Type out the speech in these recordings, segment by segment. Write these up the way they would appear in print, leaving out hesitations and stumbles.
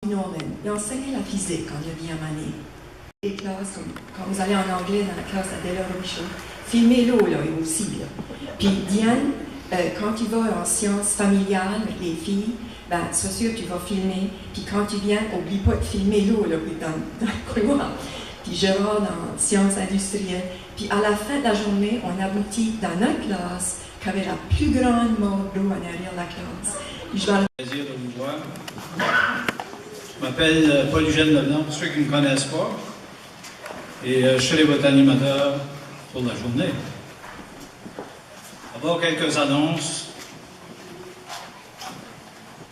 Norman, il enseignait la physique en 9e année. Les classes, quand vous allez en anglais dans la classe à Della Robichaud, filmez-le là aussi. Là. Puis Diane, quand tu vas en sciences familiales avec les filles, ben, c'est sûr que tu vas filmer. Puis quand tu viens, oublie pas de filmer l'eau là, dans le couloir. Puis Gérard dans sciences industrielles. Puis à la fin de la journée, on aboutit dans notre classe qui avait la plus grande mode d'eau en arrière de la classe. Puis je vais plaisir de vous voir. Je m'appelle Paul-Eugène Leblanc, pour ceux qui ne me connaissent pas. Et je serai votre animateur pour la journée. D'abord, quelques annonces.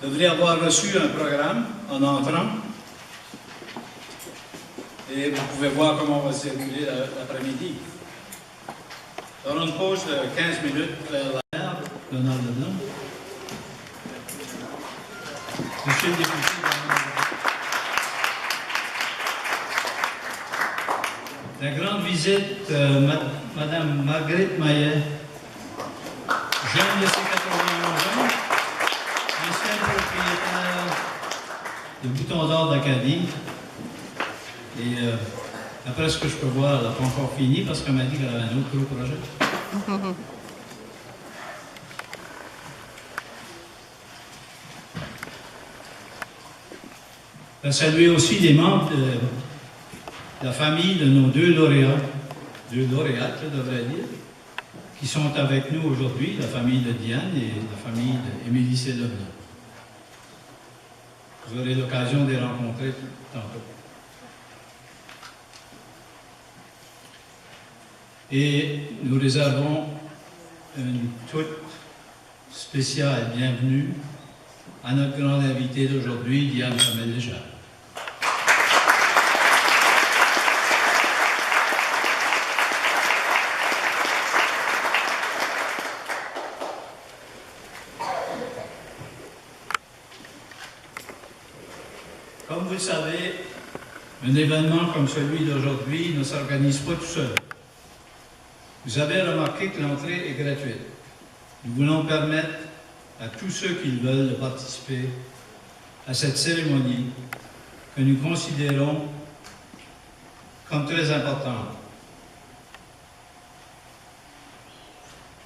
Vous devriez avoir reçu un programme en entrant. Et vous pouvez voir comment on va se dérouler l'après-midi. Nous aurons une pause de 15 minutes vers la mer, Donald Leblanc. Monsieur le député. La grande visite, Madame Marguerite Maillet, jeune de ses 91 ans, ancienne propriétaire de Boutons d'Or d'Acadie. Et après ce que je peux voir, elle n'a pas encore fini parce qu'elle m'a dit qu'elle avait un autre gros projet. Je salue aussi les membres de la famille de nos deux lauréates, je devrais dire, qui sont avec nous aujourd'hui, la famille de Diane et la famille d'Émilie Leblanc. Vous aurez l'occasion de les rencontrer tantôt. Et nous réservons une toute spéciale bienvenue à notre grande invitée d'aujourd'hui, Diane Famel-Léger. Comme vous le savez, un événement comme celui d'aujourd'hui ne s'organise pas tout seul. Vous avez remarqué que l'entrée est gratuite. Nous voulons permettre à tous ceux qui le veulent de participer à cette cérémonie que nous considérons comme très importante.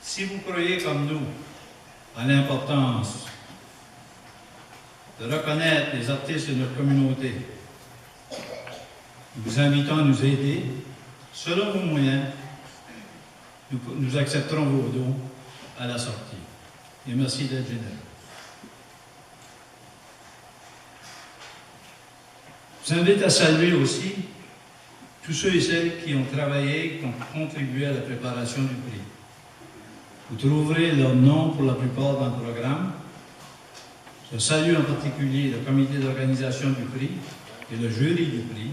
Si vous croyez comme nous à l'importance de reconnaître les artistes de notre communauté, nous vous invitons à nous aider. Selon vos moyens, nous accepterons vos dons à la sortie. Et merci d'être généreux. Je vous invite à saluer aussi tous ceux et celles qui ont travaillé, qui ont contribué à la préparation du prix. Vous trouverez leurs noms pour la plupart dans le programme. Je salue en particulier le comité d'organisation du prix et le jury du prix,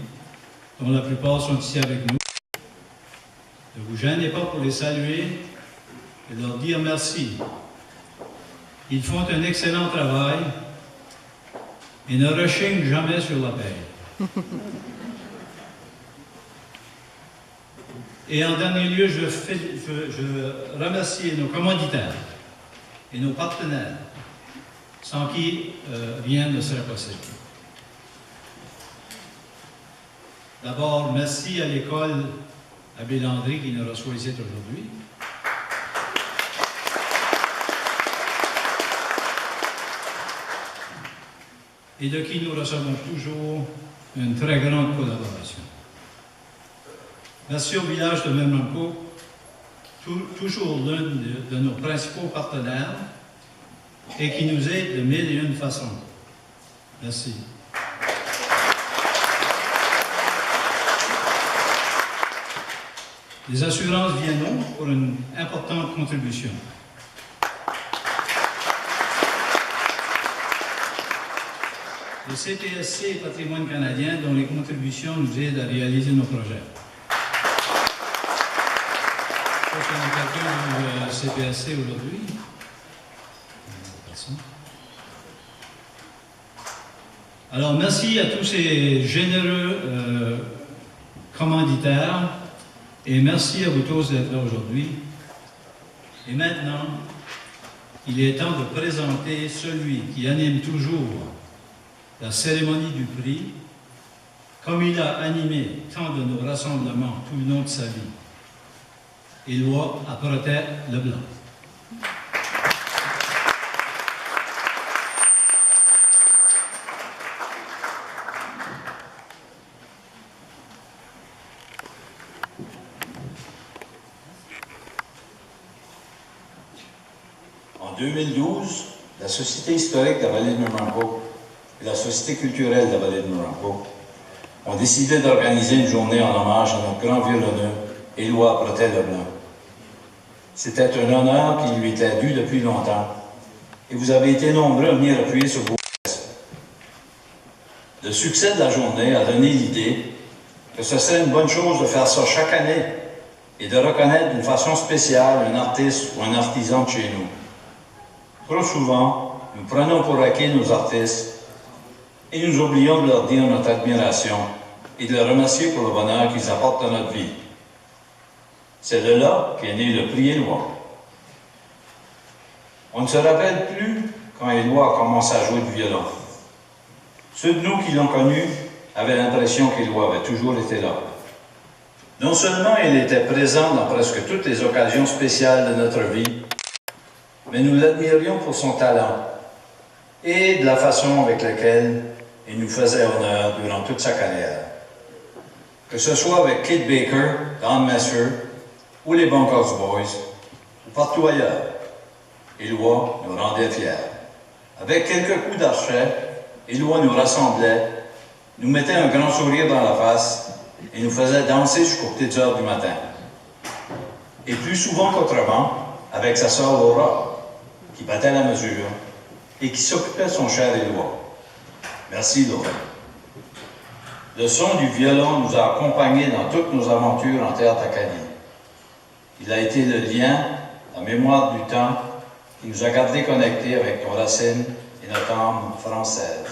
dont la plupart sont ici avec nous. Ne vous gênez pas pour les saluer et leur dire merci. Ils font un excellent travail et ne rechignent jamais sur la paie. Et en dernier lieu, je remercie nos commanditaires et nos partenaires, sans qui rien ne serait possible. D'abord, merci à l'école Abbé Landry qui nous reçoit ici aujourd'hui. Et de qui nous recevons toujours une très grande collaboration. Merci au village de Memramco, toujours l'un de nos principaux partenaires et qui nous aide de mille et une façons. Merci. Les assurances Viennot pour une importante contribution. Le CPSC et Patrimoine canadien dont les contributions nous aident à réaliser nos projets. Je crois qu'il y a quelqu'un du CPSC aujourd'hui. Alors, merci à tous ces généreux commanditaires et merci à vous tous d'être là aujourd'hui. Et maintenant, il est temps de présenter celui qui anime toujours la cérémonie du prix, comme il a animé tant de nos rassemblements tout le long de sa vie. Éloi apportait Leblanc. En 2012, la Société historique de la vallée de Memramcook et la Société culturelle de la vallée de Memramcook ont décidé d'organiser une journée en hommage à notre grand violonneux, Éloi Protet-Leblanc. C'était un honneur qui lui était dû depuis longtemps, et vous avez été nombreux à venir appuyer sur vos gestes. Le succès de la journée a donné l'idée que ce serait une bonne chose de faire ça chaque année et de reconnaître d'une façon spéciale un artiste ou un artisan de chez nous. Trop souvent, nous prenons pour acquis nos artistes et nous oublions de leur dire notre admiration et de les remercier pour le bonheur qu'ils apportent dans notre vie. C'est de là qu'est né le prix Éloi. On ne se rappelle plus quand Éloi a commencé à jouer du violon. Ceux de nous qui l'ont connu avaient l'impression qu'Éloi avait toujours été là. Non seulement il était présent dans presque toutes les occasions spéciales de notre vie, mais nous l'admirions pour son talent et de la façon avec laquelle il nous faisait honneur durant toute sa carrière. Que ce soit avec Kid Baker, Don Messer ou les Bunkhouse Boys, ou partout ailleurs, Éloi nous rendait fiers. Avec quelques coups d'archet, Éloi nous rassemblait, nous mettait un grand sourire dans la face et nous faisait danser jusqu'aux petites heures du matin. Et plus souvent qu'autrement, avec sa sœur Laura, qui battait la mesure et qui s'occupait de son cher Éloi. Merci, Laura. Le son du violon nous a accompagnés dans toutes nos aventures en théâtre acadien. Il a été le lien, la mémoire du temps, qui nous a gardés connectés avec nos racines et notre âme française.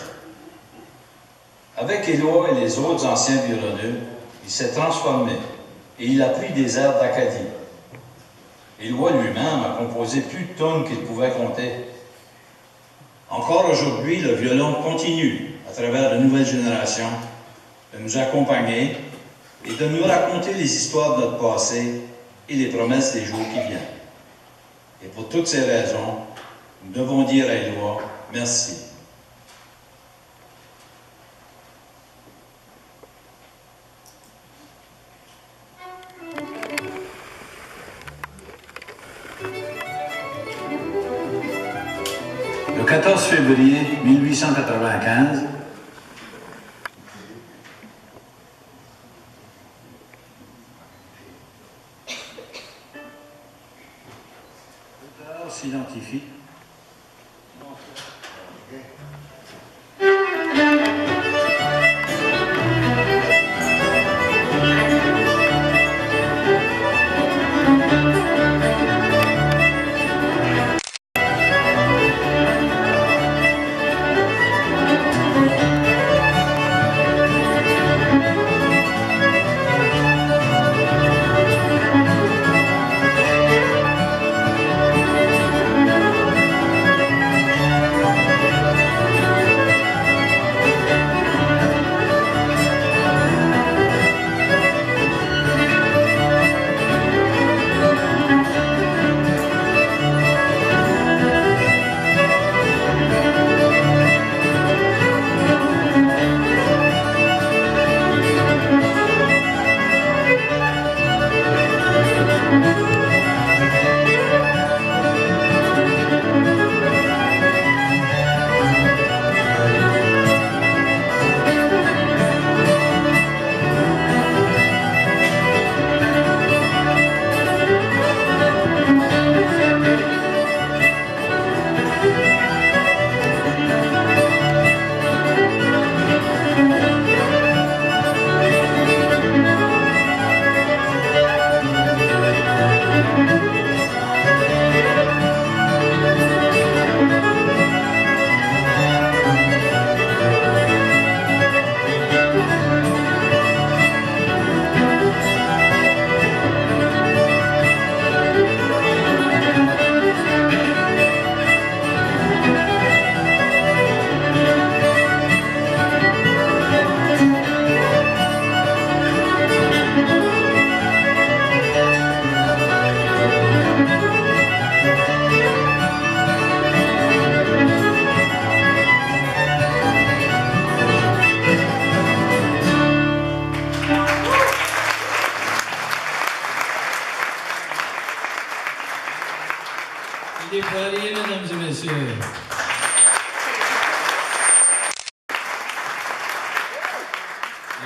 Avec Éloi et les autres anciens violonneux, il s'est transformé et il a pris des airs d'Acadie. Éloi lui-même a composé plus de tonnes qu'il pouvait compter. Encore aujourd'hui, le violon continue, à travers de nouvelles générations, de nous accompagner et de nous raconter les histoires de notre passé et les promesses des jours qui viennent. Et pour toutes ces raisons, nous devons dire à Éloi merci. Le 14 février 1895, l'auteur s'identifie.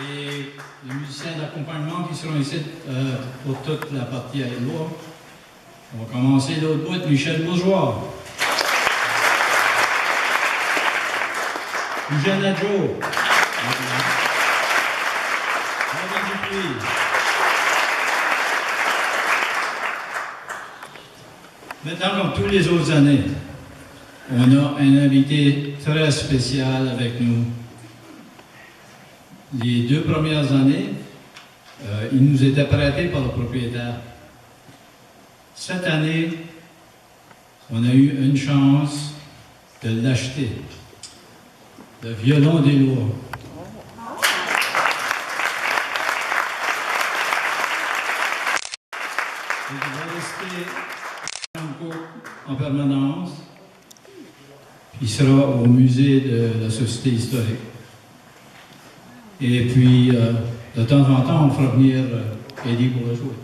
et les musiciens d'accompagnement qui seront ici pour toute la partie à Éloi. On va commencer l'autre bout, Michel Bourgeois. Eugène Adjo. Henri Dupuis. Maintenant, comme toutes les autres années, on a un invité très spécial avec nous. Les 2 premières années, il nous était prêté par le propriétaire. Cette année, on a eu une chance de l'acheter. Le violon des lois. Il va rester en permanence. Il sera au musée de la Société historique. Et puis, de temps en temps, on fera venir Eddie pour le jouer.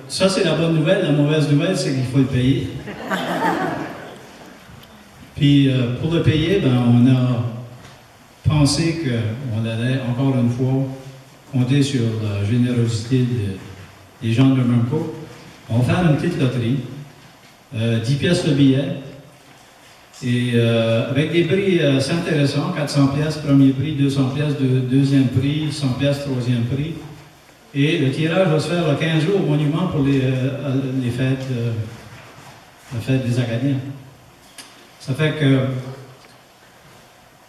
Ça, c'est la bonne nouvelle. La mauvaise nouvelle, c'est qu'il faut le payer. Puis, pour le payer, ben, on a pensé qu'on allait, encore une fois, compter sur la générosité des gens de Memco. On va faire une petite loterie. 10 pièces le billet. Et avec des prix assez intéressants, 400 pièces premier prix, 200 pièces deuxième prix, 100 pièces troisième prix. Et le tirage va se faire le 15 jours au monument pour les fêtes, la fête des Acadiens. Ça fait que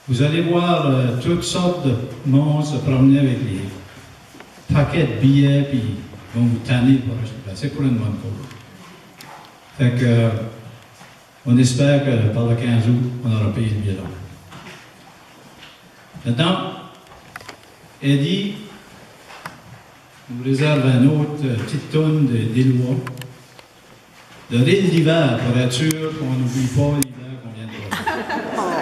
vous allez voir toutes sortes de monde se promener avec des paquets de billets, puis ils vont vous tanner pour acheter. C'est pour une bonne cause. Fait que on espère que par le 15 août, on aura payé le violon. Maintenant, Eddie nous réserve un autre petite tonne d'Éloi. De l'île d'hiver, pour être sûr qu'on n'oublie pas l'hiver qu'on vient de voir.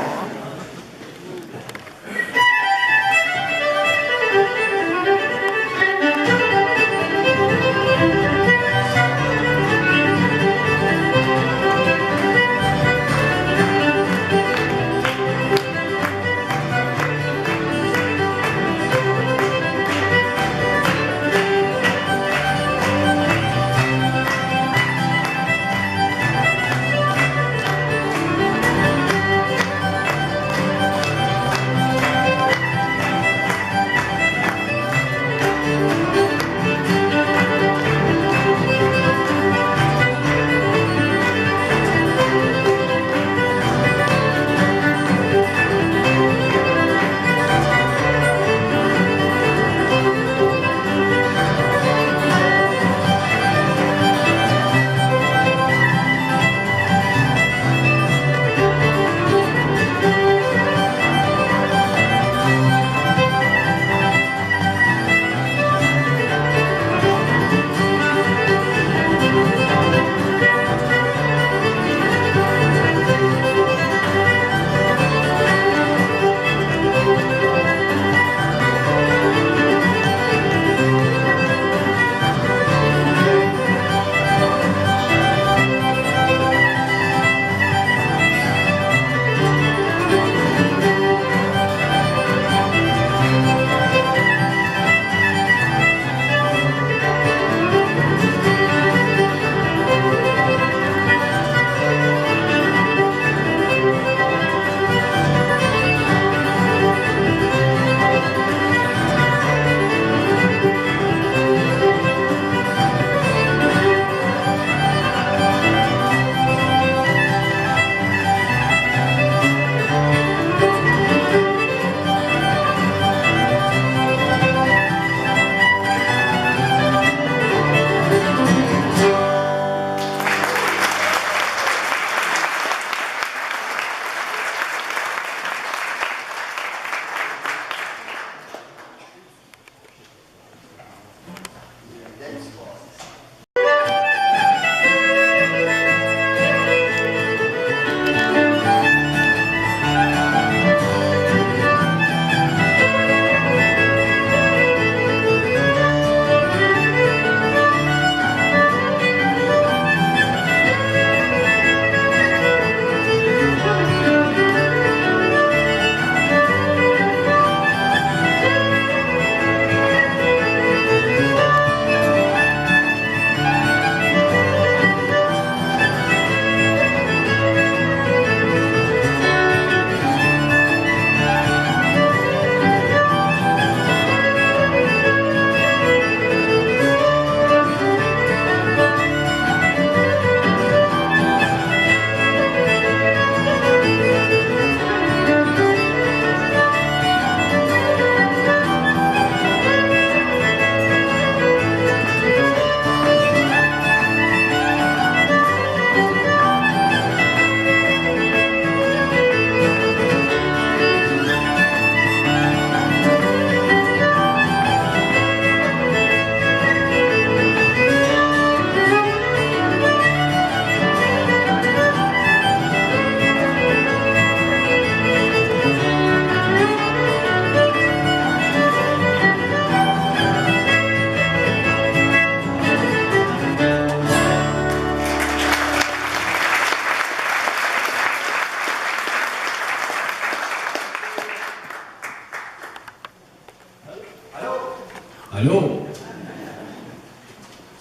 Allô?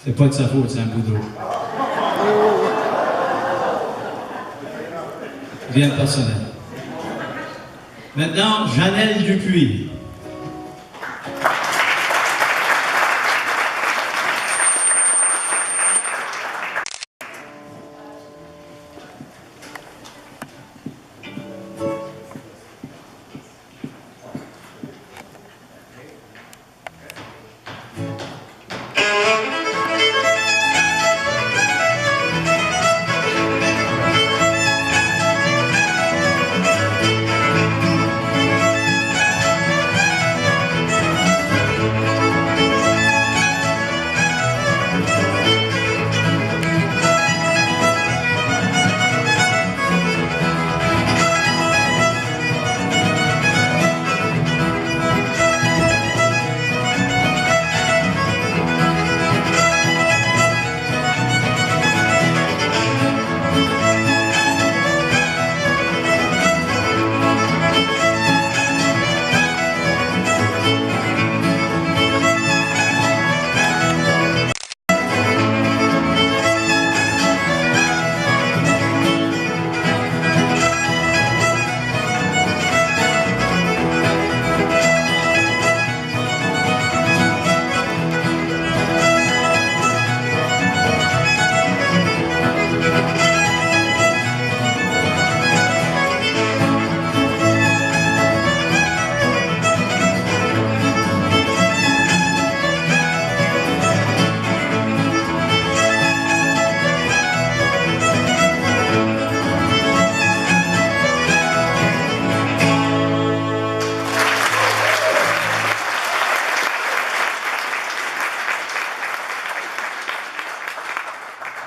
C'est pas de sa faute, c'est un boudreau. Rien de personnel. Maintenant, Janelle Dupuis.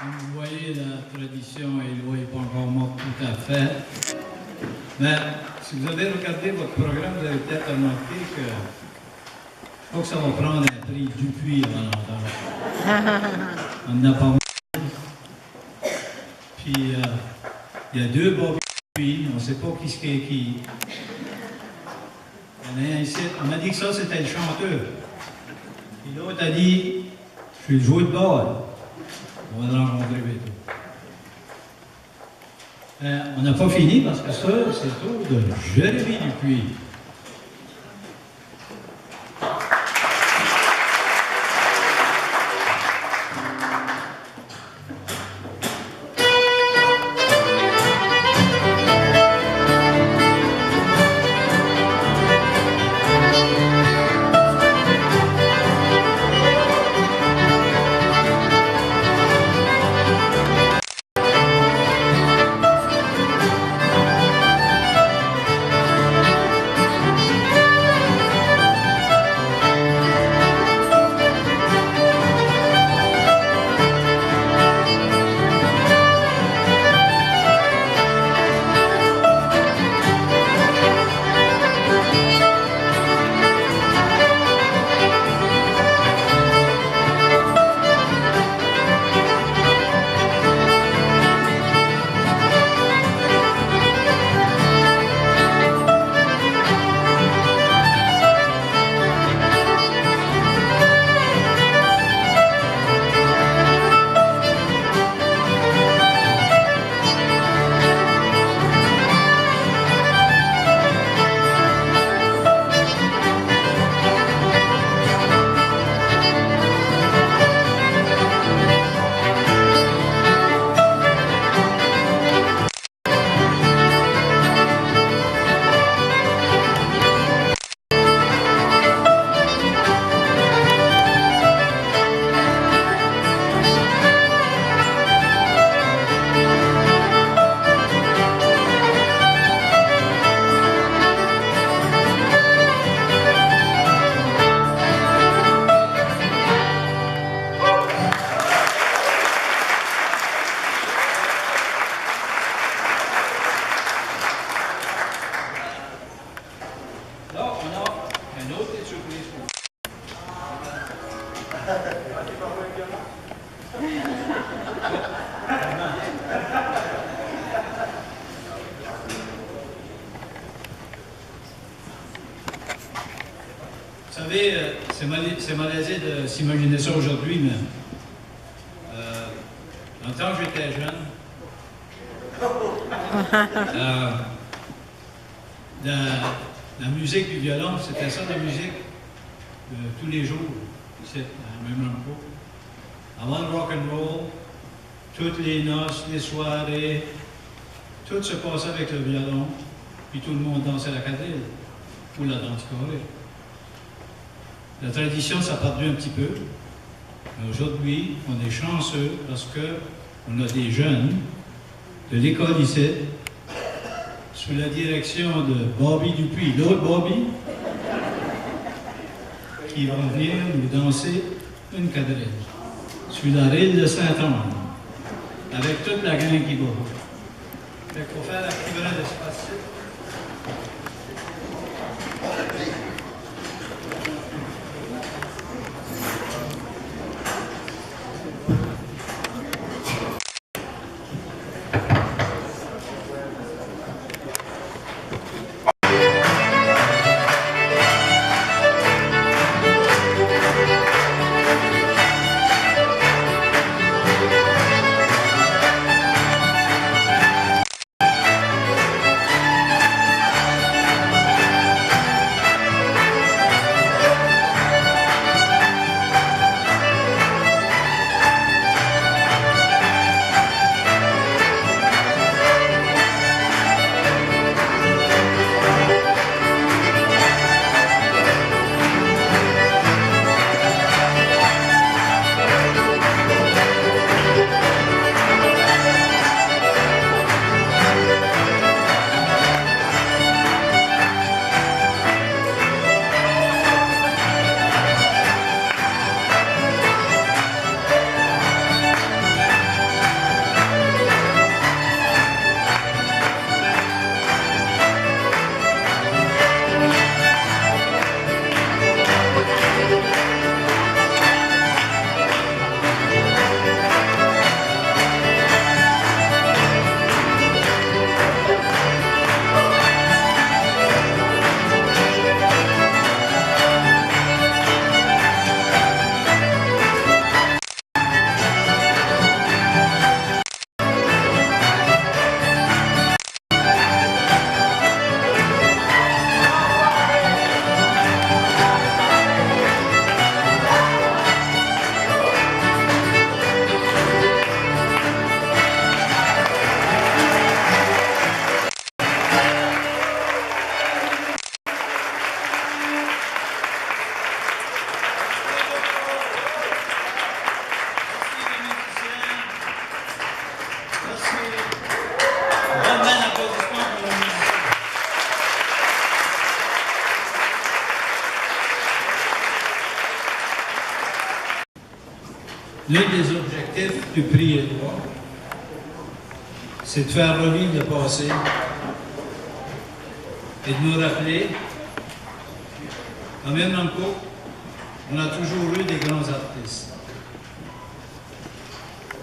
Vous voyez, la tradition Éloi n'est pas encore morte tout à fait. Mais si vous avez regardé votre programme, vous avez peut-être remarqué que je crois que ça va prendre un prix Dupuis avant longtemps. On n'a pas mal. Puis il y a deux Bobby Dupuis, on ne sait pas qui c'est qui. Il y en a un ici, on m'a dit que ça c'était le chanteur. Puis l'autre a dit, je suis le joueur de balle. On va le rencontrer bientôt. On n'a pas fini parce que ça, c'est le tour de Jérémy Dupuis. Vous savez, c'est malaisé de s'imaginer ça aujourd'hui, mais en temps que j'étais jeune, la musique du violon, c'était ça la musique de tous les jours, ici, à même endroit. Avant le rock and roll, toutes les noces, les soirées, tout se passait avec le violon, puis tout le monde dansait la quadrille, ou la danse carrée. La tradition, ça a perdu un petit peu, mais aujourd'hui, on est chanceux parce qu'on a des jeunes de l'école ici, sous la direction de Bobby Dupuis, l'autre Bobby, qui vont venir nous danser une quadrille sur la rille de Saint-Anne, avec toute la gang qui va. Fait qu'il faut faire la plus grande espace. L'un des objectifs du prix Édouard, c'est de faire revivre le passé et de nous rappeler qu'en Mernancourt, on a toujours eu des grands artistes.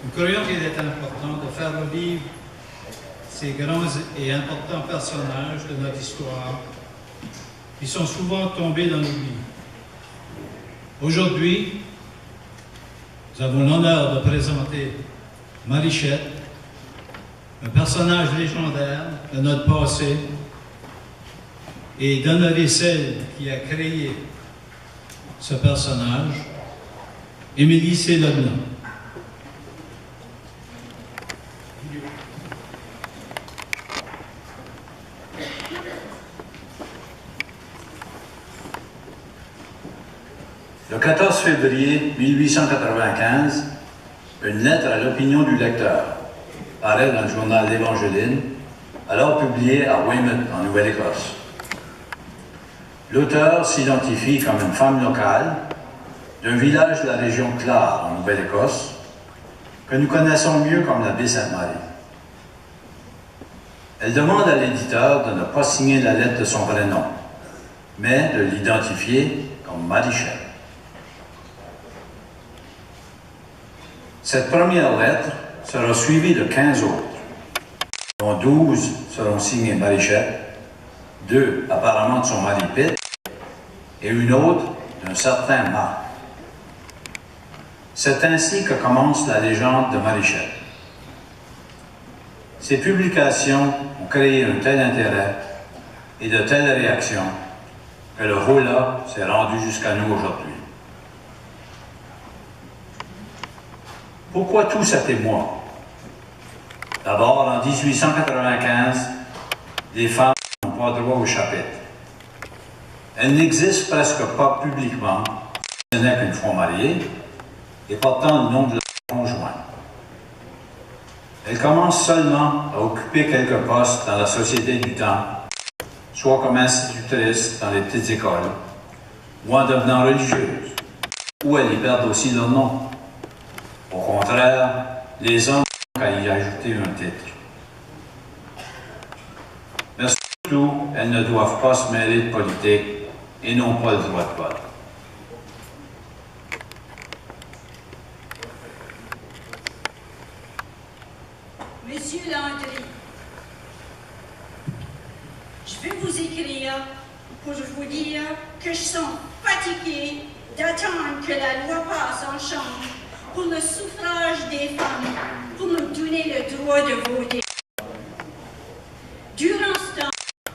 Nous croyons qu'il est important de faire revivre ces grands et importants personnages de notre histoire qui sont souvent tombés dans l'oubli. Aujourd'hui, nous avons l'honneur de présenter Marichette, un personnage légendaire de notre passé, et d'honorer celle qui a créé ce personnage, Émilie C-Leblanc. Le 14 février 1895, une lettre à l'opinion du lecteur paraît dans le journal L'Évangéline, alors publié à Weymouth, en Nouvelle-Écosse. L'auteur s'identifie comme une femme locale d'un village de la région Clare, en Nouvelle-Écosse, que nous connaissons mieux comme la baie Sainte-Marie. Elle demande à l'éditeur de ne pas signer la lettre de son vrai nom, mais de l'identifier comme Marichette. Cette première lettre sera suivie de 15 autres, dont 12 seront signées Marichette, 2 apparemment de son mari Pitt, et une autre d'un certain Marc. C'est ainsi que commence la légende de Marichette. Ces publications ont créé un tel intérêt et de telles réactions que le Rolla s'est rendu jusqu'à nous aujourd'hui. Pourquoi tout cet émoi? D'abord, en 1895, les femmes n'ont pas droit au chapitre. Elles n'existent presque pas publiquement, si ce n'est qu'une fois mariées, et portant le nom de leur conjoint. Elles commencent seulement à occuper quelques postes dans la société du temps, soit comme institutrices dans les petites écoles, ou en devenant religieuses, ou elles y perdent aussi leur nom. Au contraire, les hommes ont à y ajouter un titre. Mais surtout, elles ne doivent pas se mêler de politique et n'ont pas le droit de vote. Monsieur Landry, je vais vous écrire pour vous dire que je sens fatiguée d'attendre que la loi passe en chambre pour le suffrage des femmes, pour nous donner le droit de voter. Durant ce temps,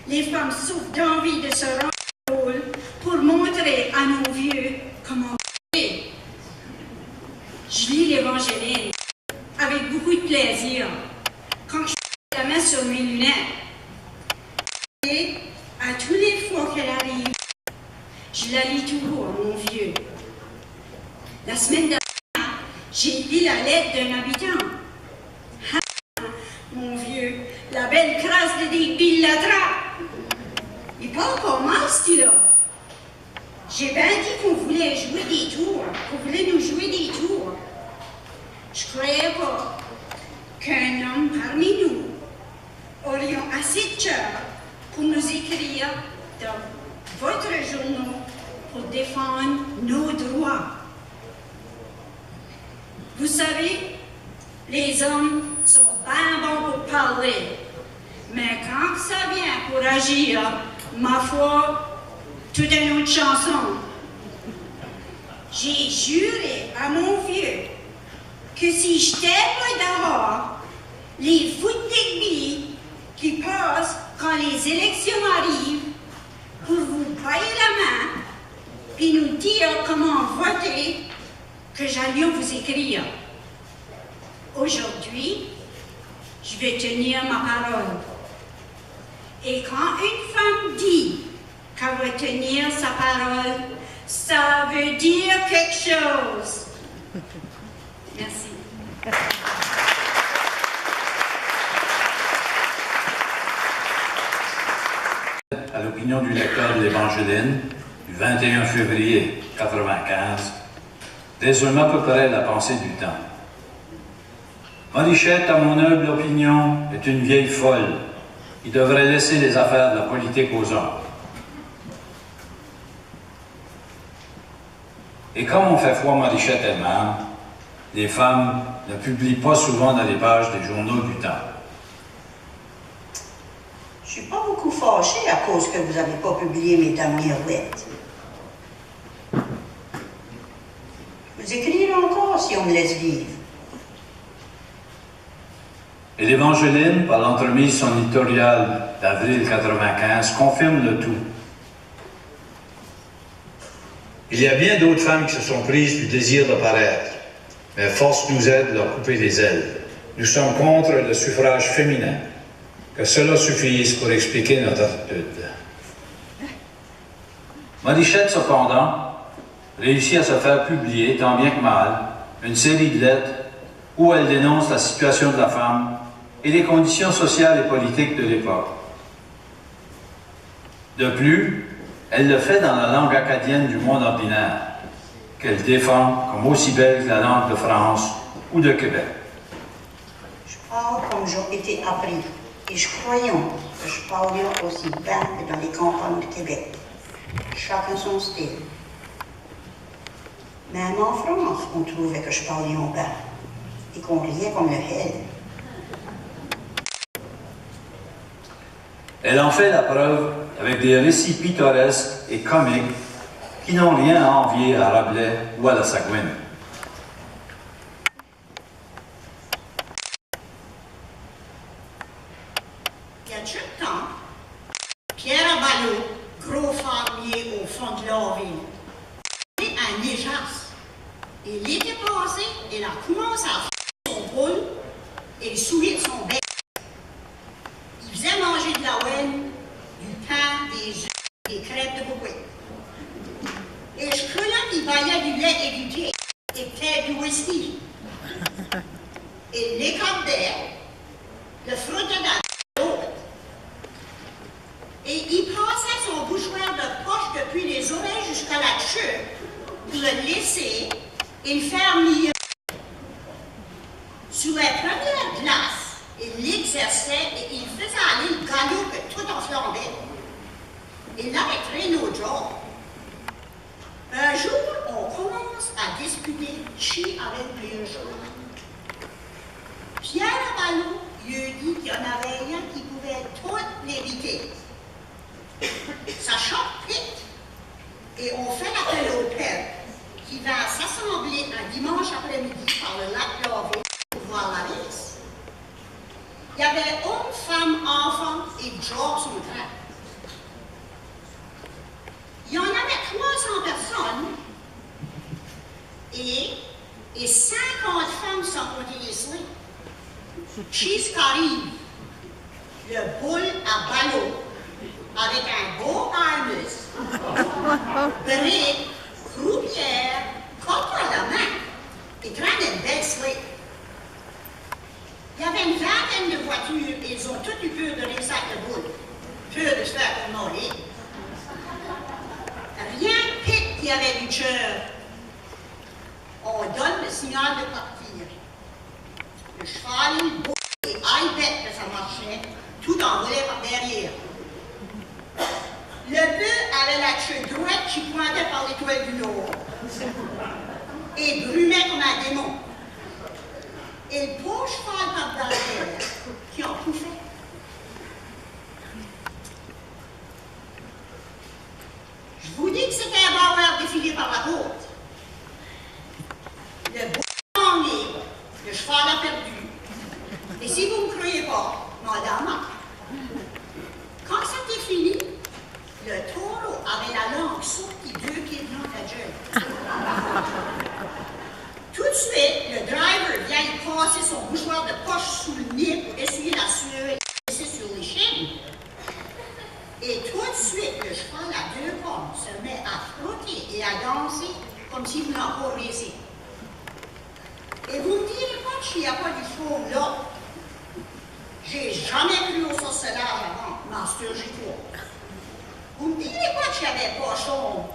les femmes souffrent d'envie de se rendre au rôle pour montrer à nos vieux comment voter. Je lis l'Évangile avec beaucoup de plaisir quand je mets la main sur mes lunettes. Et à tous les fois qu'elle arrive, je la lis toujours, mon vieux. La semaine dernière, j'ai lu la lettre d'un habitant. Ah, mon vieux, la belle crasse de Digby l'attrape. Il parle pas mal, ce là. J'ai bien dit qu'on voulait jouer des tours, qu'on voulait nous jouer des tours. Je ne croyais pas qu'un homme parmi nous aurions assez de cœur pour nous écrire dans votre journal pour défendre nos droits. Vous savez, les hommes sont bien bons pour parler, mais quand ça vient pour agir, ma foi, tout est une autre chanson. J'ai juré à mon vieux que si j'étais pas dehors, les fous de Digby qui passent quand les élections arrivent pour vous bailler la main et nous dire comment voter, que j'allions vous écrire. Aujourd'hui, je vais tenir ma parole. Et quand une femme dit qu'elle va tenir sa parole, ça veut dire quelque chose. Merci. À l'opinion du lecteur de l'Évangéline, du 21 février 1995, résume à peu près la pensée du temps. Marichette, à mon humble opinion, est une vieille folle qui devrait laisser les affaires de la politique aux hommes. Et comme on fait foi Marichette elle-même, les femmes ne publient pas souvent dans les pages des journaux du temps. Je ne suis pas beaucoup fâchée à cause que vous n'avez pas publié mes dernières lettres. Vous écrirez encore si on me laisse vivre. Et l'Évangéline, par l'entremise de son éditorial d'avril 1995, confirme le tout. Il y a bien d'autres femmes qui se sont prises du désir de paraître, mais force nous aide de leur couper les ailes. Nous sommes contre le suffrage féminin. Que cela suffise pour expliquer notre attitude. Marichette, cependant, réussit à se faire publier, tant bien que mal, une série de lettres où elle dénonce la situation de la femme et les conditions sociales et politiques de l'époque. De plus, elle le fait dans la langue acadienne du monde ordinaire, qu'elle défend comme aussi belle que la langue de France ou de Québec. Je parle comme j'ai été appris, et je croyons que je parlerai aussi bien que dans les campagnes de Québec. Chacun son style. Même en France, on trouvait que je parlais en bas, et qu'on riait comme le hell. Elle en fait la preuve avec des récits pittoresques et comiques qui n'ont rien à envier à Rabelais ou à La Sagouine. Il y a tout le temps, Pierre Aballot, gros fermier au fond de l'Orville, à Néjas. Et l'été passé, il a commencé à faire son boule et le soulier de son bec. Il faisait manger de la laine, du pain, des œufs, des crêpes de bouquet. Et je croyais qu'il baillait du lait et du thé, et peut-être du whisky. Et l'écarbait, le frottait dans l'eau. Et il passait son bouchoir de poche depuis les oreilles jusqu'à la queue pour le laisser et le faire mieux. Sur la première glace, il l'exerçait et il faisait aller le galop que tout enflammait. Il n'avait traîné au job. Un jour, on commence à discuter qui avait le meilleur jour. Pierre Aballot lui a dit qu'il y en avait rien qui pouvait tout l'éviter. Ça choque vite et on fait l'appel au père qui va s'assembler un dimanche après-midi par le lac Lorville pour voir la messe. Il y avait hommes, femmes, enfants et Georges son frère. Il y en avait 300 personnes et 50 femmes sans compter les soins. Qu'est-ce qui arrive? Le boule à ballot avec un beau harness, briques, croupière, coteau à la main et traînait une belle slate. Il y avait une vingtaine de voitures et ils ont tous eu peur de rester avec le boule. Peur de se faire commander. Rien que Pitt qui avait du cœur. On donne le signal de partir. Le cheval, le boule et I bet que ça marchait, tout envolé par derrière. Le bœuf avait la queue droite qui pointait par l'étoile du Nord et brumait comme un démon. Et le pauvre cheval par derrière qui en pouffait. Je vous dis que c'était un bauer défilé par la côte. Le bœuf a gagné, le cheval a perdu. Et si vous ne me croyez pas, madame, quand c'était fini, le taureau avait la langue sortie 2 pieds blancs de la gueule. Tout de suite, le driver vient y passer son bouchoir de poche sous le nez pour essuyer la sueur et laisser sur les chaînes. Et tout de suite, le cheval à 2 pommes se met à frotter et à danser comme s'il voulait encore raiser. Et vous me direz pas qu'il n'y a pas du faux là. J'ai jamais cru au sorcelage avant, Master G3. Vous me direz pas qu'il y avait pochon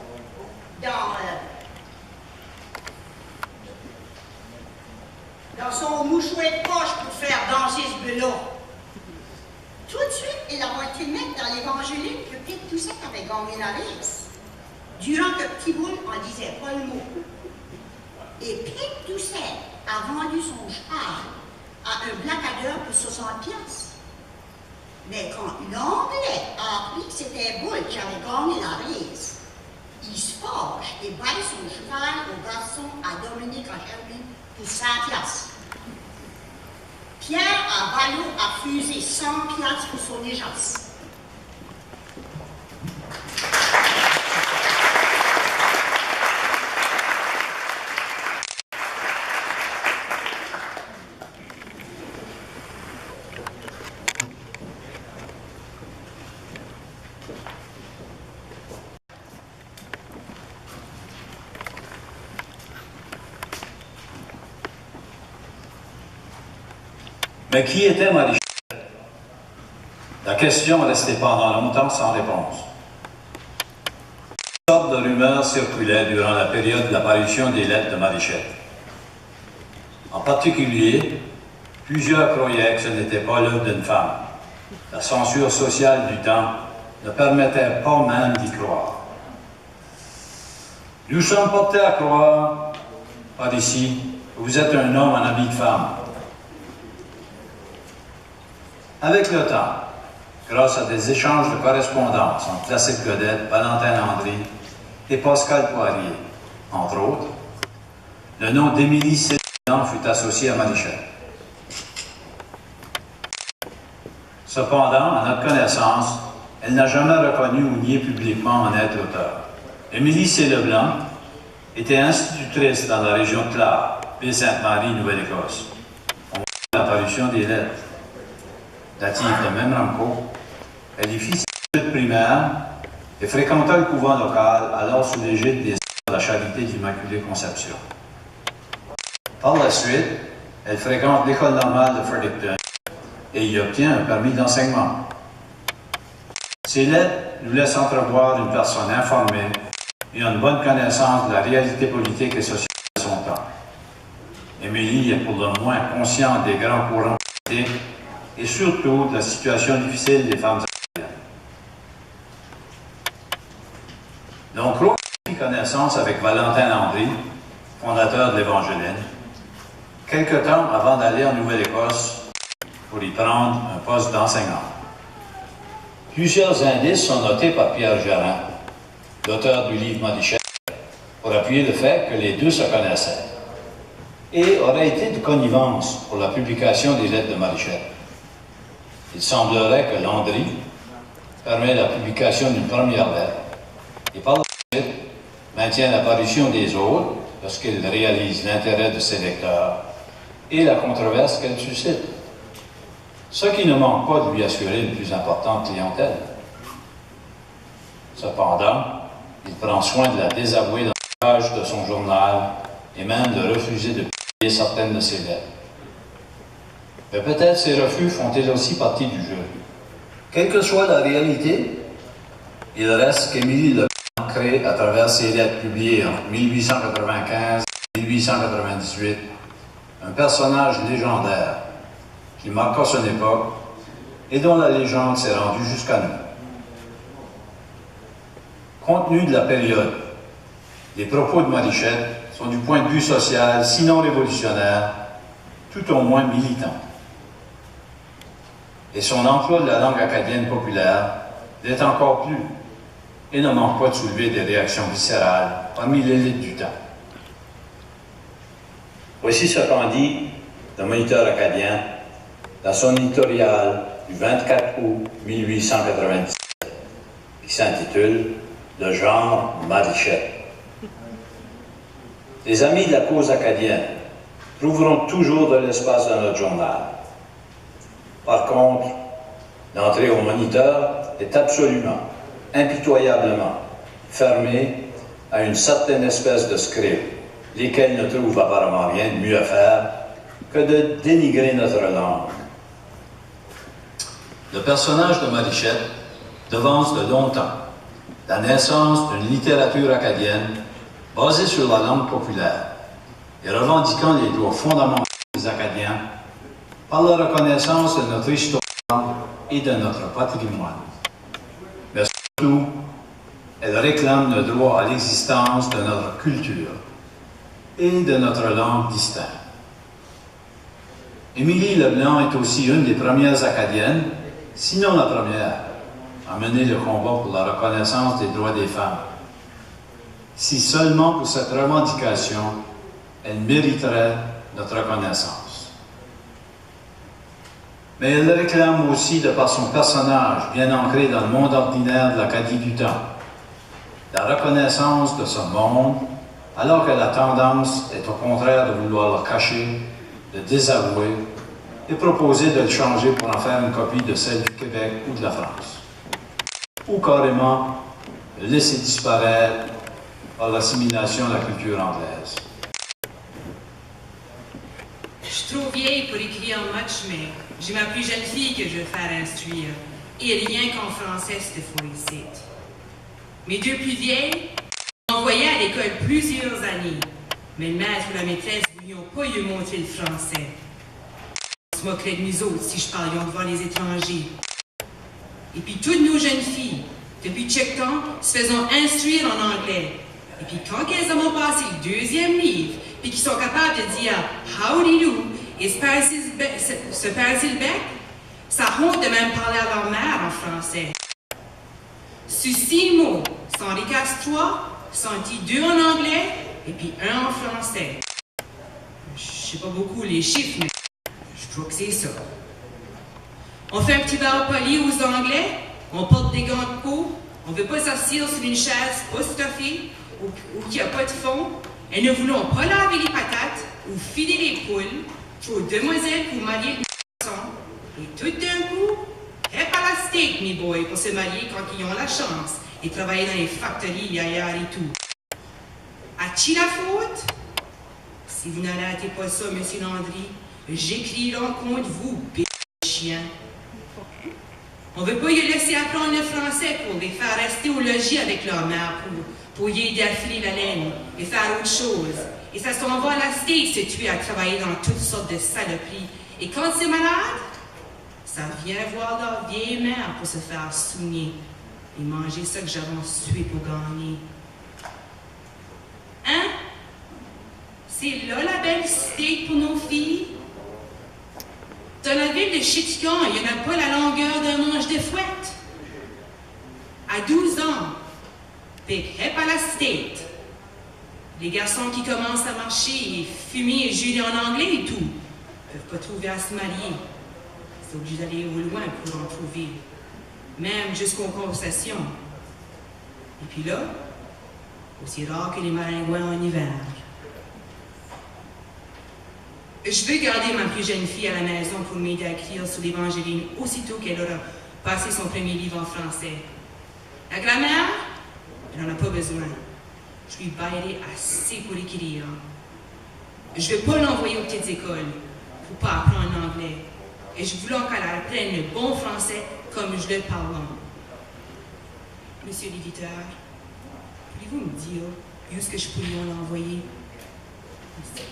dans son mouchoir de poche pour faire danser ce bœuf-là. Tout de suite, il a été mettre dans l'évangélique que Pitt Doucet avait gagné la race, durant que Petit Boule en disait pas le mot. Et Pitt Doucet a vendu son cheval à un blacadeur pour 60 piastres. Mais quand l'Anglais a appris que c'était Boule qui avait gagné la race, il se fâche et baille son cheval au garçon à Dominique Hermine pour 100 piastres. Pierre Aballot a fusé 100 piastres pour son éjasse. Mais qui était Marie-Chapelle? La question restait pendant longtemps sans réponse. Toutes sortes de rumeurs circulaient durant la période de l'apparition des lettres de Marichette. En particulier, plusieurs croyaient que ce n'était pas l'œuvre d'une femme. La censure sociale du temps ne permettait pas même d'y croire. Nous sommes portés à croire, par ici, que vous êtes un homme en habit de femme. Avec le temps, grâce à des échanges de correspondance entre Placide Godette, Valentin Landry et Pascal Poirier, entre autres, le nom d'Émilie Leblanc fut associé à Marichette. Cependant, à notre connaissance, elle n'a jamais reconnu ou nié publiquement en être l'auteur. Émilie C. Leblanc était institutrice dans la région de Clare, Baie-Sainte-Marie, Nouvelle-Écosse. On voit l'apparition des lettres. Native de Memramco, elle y fit ses études primaires et fréquenta le couvent local, alors sous l'égide des Sœurs de la Charité d'Immaculée Conception. Par la suite, elle fréquente l'école normale de Fredericton et y obtient un permis d'enseignement. Ces lettres nous laissent entrevoir une personne informée et a une bonne connaissance de la réalité politique et sociale de son temps. Émilie est pour le moins consciente des grands courants politiques et surtout de la situation difficile des femmes acadiennes. Donc, Rose fit connaissance avec Valentin Landry, fondateur de l'Évangéline, quelque temps avant d'aller en Nouvelle-Écosse pour y prendre un poste d'enseignant. Plusieurs indices sont notés par Pierre Gerin, l'auteur du livre Marichette, pour appuyer le fait que les deux se connaissaient et auraient été de connivence pour la publication des lettres de Marichette. Il semblerait que Landry permet la publication d'une première lettre et par la suite maintient l'apparition des autres parce qu'il réalise l'intérêt de ses lecteurs et la controverse qu'elle suscite. Ce qui ne manque pas de lui assurer une plus importante clientèle. Cependant, il prend soin de la désavouer dans les pages de son journal et même de refuser de publier certaines de ses lettres. Mais peut-être ces refus font-ils aussi partie du jeu. Quelle que soit la réalité, il reste qu'Émilie Leblanc crée à travers ses lettres publiées en 1895 et 1898 un personnage légendaire qui marqua son époque et dont la légende s'est rendue jusqu'à nous. Compte tenu de la période, les propos de Marichette sont du point de vue social, sinon révolutionnaire, tout au moins militant. Et son emploi de la langue acadienne populaire l'est encore plus et ne manque pas de soulever des réactions viscérales parmi l'élite du temps. Voici ce qu'en dit le Moniteur acadien dans son éditorial du 24 août 1897, qui s'intitule « Le genre Marichette ». Les amis de la cause acadienne trouveront toujours de l'espace dans notre journal. Par contre, l'entrée au Moniteur est absolument, impitoyablement fermée à une certaine espèce de scribes, lesquels ne trouvent apparemment rien de mieux à faire que de dénigrer notre langue. Le personnage de Marichette devance de longtemps la naissance d'une littérature acadienne basée sur la langue populaire et revendiquant les droits fondamentaux des Acadiens par la reconnaissance de notre histoire et de notre patrimoine. Mais surtout, elle réclame le droit à l'existence de notre culture et de notre langue distincte. Émilie Leblanc est aussi une des premières Acadiennes, sinon la première, à mener le combat pour la reconnaissance des droits des femmes. Si seulement pour cette revendication, elle mériterait notre reconnaissance. Mais elle réclame aussi, de par son personnage bien ancré dans le monde ordinaire de l'Acadie du temps, la reconnaissance de ce monde, alors que la tendance est au contraire de vouloir le cacher, le désavouer et proposer de le changer pour en faire une copie de celle du Québec ou de la France. Ou carrément le laisser disparaître par l'assimilation de la culture anglaise. Je suis trop vieille pour écrire en match, mais j'ai ma plus jeune fille que je veux faire instruire. Et rien qu'en français cette fois ici. Mes deux plus vieilles m'ont envoyé à l'école plusieurs années, mais le maître ou la maîtresse ne lui ont pas eu montré le français. On se moquerait de nous autres si je parlais devant les étrangers. Et puis toutes nos jeunes filles, depuis quelque temps, se faisant instruire en anglais. Et puis quand elles ont passé le deuxième livre, puis qu'ils sont capables de dire « Howdy do » et se pincer le bec, ça honte de même parler à leur mère en français. Sur 6 mots, sans les casse-toi, senti 2 en anglais et puis 1 en français. Je sais pas beaucoup les chiffres, mais je crois que c'est ça. On fait un petit bar poli aux Anglais, on porte des gants de peau, on ne veut pas s'asseoir sur une chaise pas stuffée ou qui n'a pas de fond, et ne voulons pas laver les patates ou filer les poules, trop demoiselles pour marier les garçons, et tout d'un coup, hep à la steak, mes boys, pour se marier quand ils ont la chance et travailler dans les factories ailleurs et tout. À qui la faute? Si vous n'arrêtez pas ça, M. Landry, j'écrirai contre vous, chien. On ne veut pas y laisser apprendre le français pour les faire rester au logis avec leur mère pour y aider à filer la laine et faire autre chose. Et ça s'en va à la state se tuer à travailler dans toutes sortes de saloperies. Et quand c'est malade, ça vient voir leur vieille mère pour se faire soigner et manger ça que j'avance tué pour gagner. Hein? C'est là la belle steak pour nos filles? Dans la ville de Chiticon, il n'y en a pas la longueur d'un manche de fouette. À 12 ans, pick hep à la state. Les garçons qui commencent à marcher et fumer et jurer en anglais et tout, ne peuvent pas trouver à se marier. C'est obligé d'aller au loin pour en trouver, même jusqu'aux conversations. Et puis là, aussi rare que les maringouins en hiver. Je veux garder ma plus jeune fille à la maison pour m'aider à écrire sur l'Évangéline aussitôt qu'elle aura passé son premier livre en français. La grammaire, elle n'en a pas besoin. Je lui baillerai assez pour écrire. Je ne vais pas l'envoyer aux petites écoles pour pas apprendre l'anglais. Et je voulais qu'elle apprenne le bon français comme je le parle. Monsieur l'éditeur, pouvez-vous me dire où est-ce que je pourrais l'envoyer? Merci.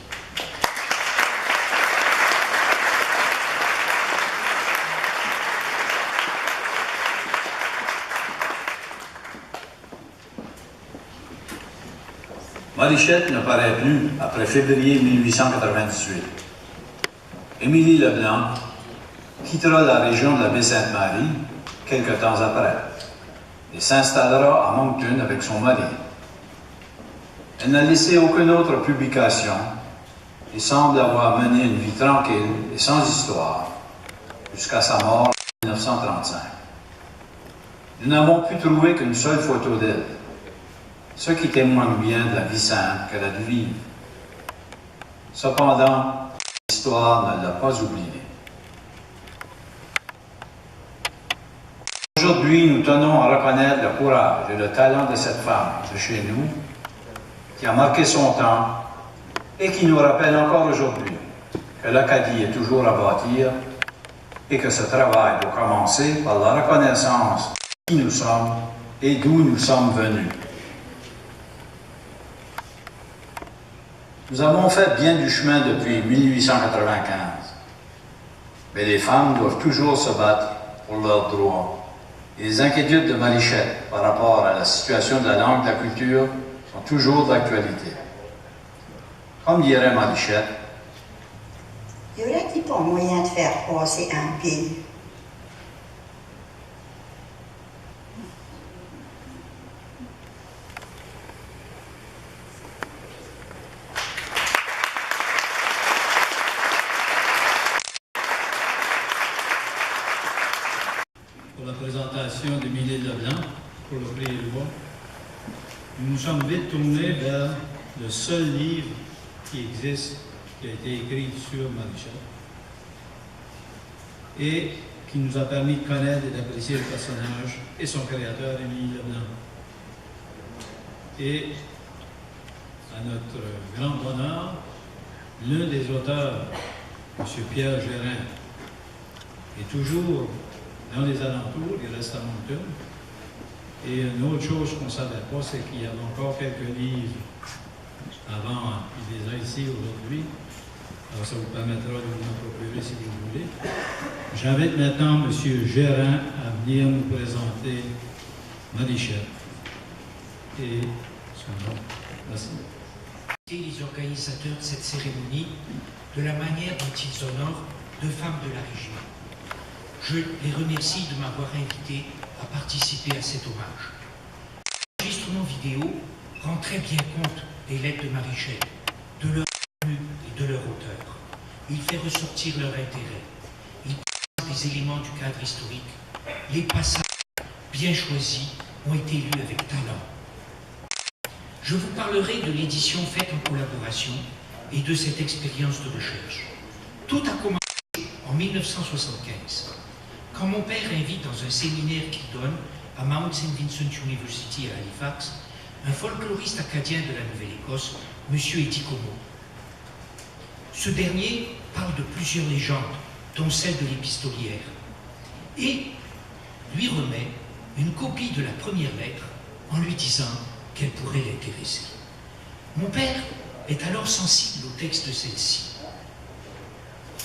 Marichette ne paraît plus après février 1898. Émilie Leblanc quittera la région de la Baie-Sainte-Marie quelque temps après et s'installera à Moncton avec son mari. Elle n'a laissé aucune autre publication et semble avoir mené une vie tranquille et sans histoire jusqu'à sa mort en 1935. Nous n'avons pu trouver qu'une seule photo d'elle, ce qui témoigne bien de la vie simple qu'elle a dû vivre. Cependant, l'histoire ne l'a pas oubliée. Aujourd'hui, nous tenons à reconnaître le courage et le talent de cette femme de chez nous, qui a marqué son temps et qui nous rappelle encore aujourd'hui que l'Acadie est toujours à bâtir et que ce travail doit commencer par la reconnaissance de qui nous sommes et d'où nous sommes venus. Nous avons fait bien du chemin depuis 1895, mais les femmes doivent toujours se battre pour leurs droits. Et les inquiétudes de Marichette par rapport à la situation de la langue et de la culture sont toujours d'actualité. Comme dirait Marichette, y aurait-il pas moyen de faire passer un pile? Pour la présentation d'Émilie Leblanc pour le prix Éloi, nous nous sommes vite tournés vers le seul livre qui existe, qui a été écrit sur Marichette et qui nous a permis de connaître et d'apprécier le personnage et son créateur, Émilie Leblanc. Et à notre grand bonheur, l'un des auteurs, M. Pierre Gérin, est toujours dans les alentours, il reste à Moncton. Et une autre chose qu'on ne savait pas, c'est qu'il y avait encore quelques livres avant, il les a ici aujourd'hui. Alors ça vous permettra de vous en procurer si vous voulez. J'invite maintenant M. Gérin à venir nous présenter Marichette et son nom. Merci. Les organisateurs de cette cérémonie de la manière dont ils honorent deux femmes de la région. Je les remercie de m'avoir invité à participer à cet hommage. L'enregistrement vidéo rend très bien compte des lettres de Marichette, de leur contenu et de leur auteur. Il fait ressortir leur intérêt. Il présente des éléments du cadre historique. Les passages bien choisis ont été lus avec talent. Je vous parlerai de l'édition faite en collaboration et de cette expérience de recherche. Tout a commencé en 1975, quand mon père invite dans un séminaire qu'il donne à Mount St. Vincent University à Halifax un folkloriste acadien de la Nouvelle-Écosse, M. Etikomo. Ce dernier parle de plusieurs légendes, dont celle de l'épistolière, et lui remet une copie de la première lettre en lui disant qu'elle pourrait l'intéresser. Mon père est alors sensible au texte de celle-ci.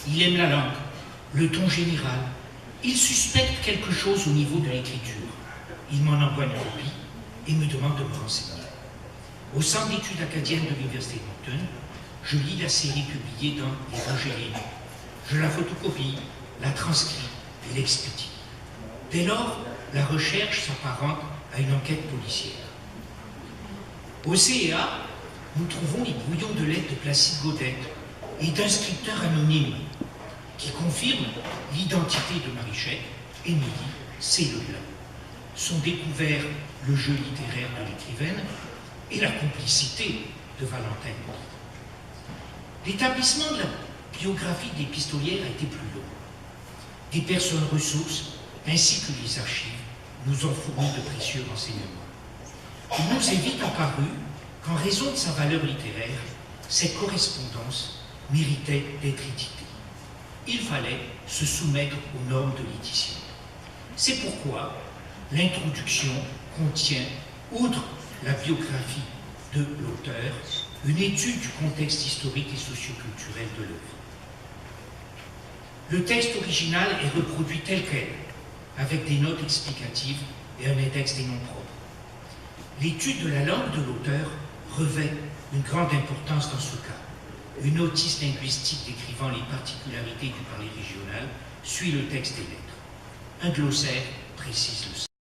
Il aime la langue, le ton général. Il suspecte quelque chose au niveau de l'écriture. Il m'en envoie une copie et me demande de me renseigner. Au Centre d'études acadiennes de l'Université de Moncton, je lis la série publiée dans l'Évangéline. Je la photocopie, la transcris et l'expédie. Dès lors, la recherche s'apparente à une enquête policière. Au CEA, nous trouvons les brouillons de lettres de Placide Gaudette et d'inscripteurs anonymes qui confirment l'identité de Marichette, Émilie, c'est le blanc. Sont découverts le jeu littéraire de l'écrivaine et la complicité de Valentin. L'établissement de la biographie de l'épistolière a été plus long. Des personnes ressources ainsi que les archives nous ont fourni de précieux renseignements. Il nous est vite apparu qu'en raison de sa valeur littéraire, cette correspondance méritait d'être éditée. Il fallait se soumettre aux normes de l'édition. C'est pourquoi l'introduction contient, outre la biographie de l'auteur, une étude du contexte historique et socioculturel de l'œuvre. Le texte original est reproduit tel quel, avec des notes explicatives et un index des noms propres. L'étude de la langue de l'auteur revêt une grande importance dans ce cas. Une notice linguistique décrivant les particularités du parler régional suit le texte des lettres. Un glossaire précise le